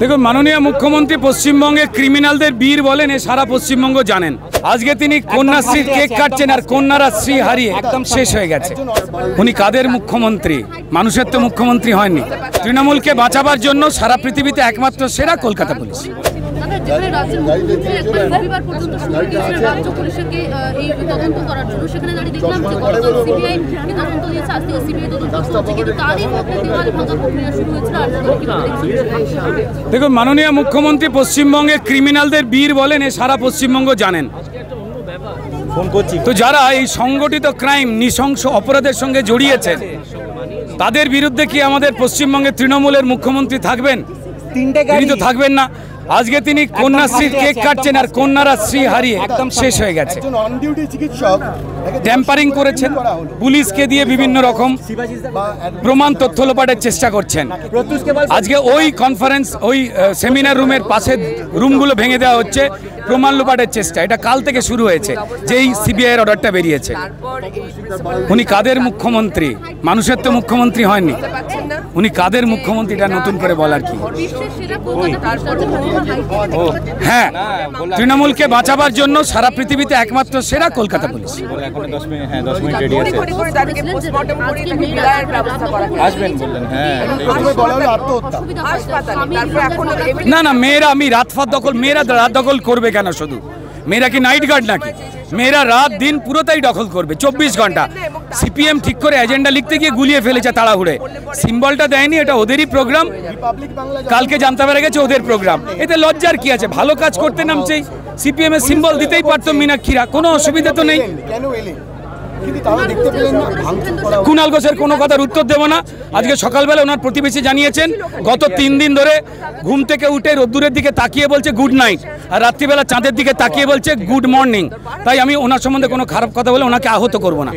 দেখুন, মাননীয় মুখ্যমন্ত্রী পশ্চিমবঙ্গে ক্রিমিনালদের বীর বলেন, এ সারা পশ্চিমবঙ্গ জানেন। আজকে তিনি কন্যাশ্রীর কেক কাটছেন, আর কন্যারা শ্রী হারিয়ে একদম শেষ হয়ে গেছে। উনি কাদের মুখ্যমন্ত্রী? মানুষের তো মুখ্যমন্ত্রী হয়নি। তৃণমূলকে বাঁচাবার জন্য সারা পৃথিবীতে একমাত্র সেরা কলকাতা পুলিশ। দেখুন, মাননীয় মুখ্যমন্ত্রী পশ্চিমবঙ্গে ক্রিমিনালদের বীর বলেন, এ সারা পশ্চিমবঙ্গ জানেন। তো যারা এই সংগঠিত ক্রাইম, নৃশংস অপরাধের সঙ্গে জড়িয়েছেন, তাদের বিরুদ্ধে কি আমাদের পশ্চিমবঙ্গে তৃণমূলের মুখ্যমন্ত্রী থাকবেন? তিনি তো থাকবেন না। আজকে তিনি কন্যাশ্রীর কেক কাটছেন, আর কন্যারা শ্রী হারিয়ে একদম শেষ হয়ে গেছে। ট্যাম্পারিং করেছেন, পুলিশকে দিয়ে বিভিন্ন রকম প্রমাণ তথ্য লোপাটের চেষ্টা করছেন। আজকে ওই কনফারেন্স, ওই সেমিনার রুমের পাশে রুমগুলো ভেঙে দেওয়া হচ্ছে, প্রমাণ লোপাটের চেষ্টা। এটা কাল থেকে শুরু হয়েছে, যেই সিবিআই এর অর্ডারটা বেরিয়েছে। উনি কাদের মুখ্যমন্ত্রী? মানুষের তো মুখ্যমন্ত্রী হয়নি। উনি কাদের মুখ্যমন্ত্রী, এটা নতুন করে বলার কি? হ্যাঁ, তৃণমূলকে বাঁচাবার জন্য সারা পৃথিবীতে একমাত্র সেরা কলকাতা পুলিশ। না না, মেয়েরা, আমি রাত দখল, মেয়েরা রাত দখল করবে কেন? শুধু মেয়েরা কি নাইট গার্ড নাকি? মেয়েরা রাত দিন পুরোটাই দখল করবে, 24 ঘন্টা। সিপিএম ঠিক করে এজেন্ডা লিখতে গিয়ে গুলিয়ে ফেলেছে তাড়াহুড়ে। সিম্বলটা দেয়নি, এটা ওদেরই প্রোগ্রাম। কালকে জানতে পেরে গেছে ওদের প্রোগ্রাম। এতে লজ্জার কি আছে? ভালো কাজ করতে নামছেই। সিপিএম এর সিম্বল দিতেই পারতো মীনাক্ষীরা, কোনো অসুবিধা তো নেই। কুণাল ঘোষের কোনো কথার উত্তর দেব না। আজকে সকালবেলা ওনার প্রতিবেশী জানিয়েছেন, গত 3 দিন ধরে ঘুম থেকে উঠে রোদ্দুরের দিকে তাকিয়ে বলছে গুড নাইট, আর রাত্রিবেলা চাঁদের দিকে তাকিয়ে বলছে গুড মর্নিং। তাই আমি ওনার সম্বন্ধে কোনো খারাপ কথা বলে ওনাকে আহত করব না।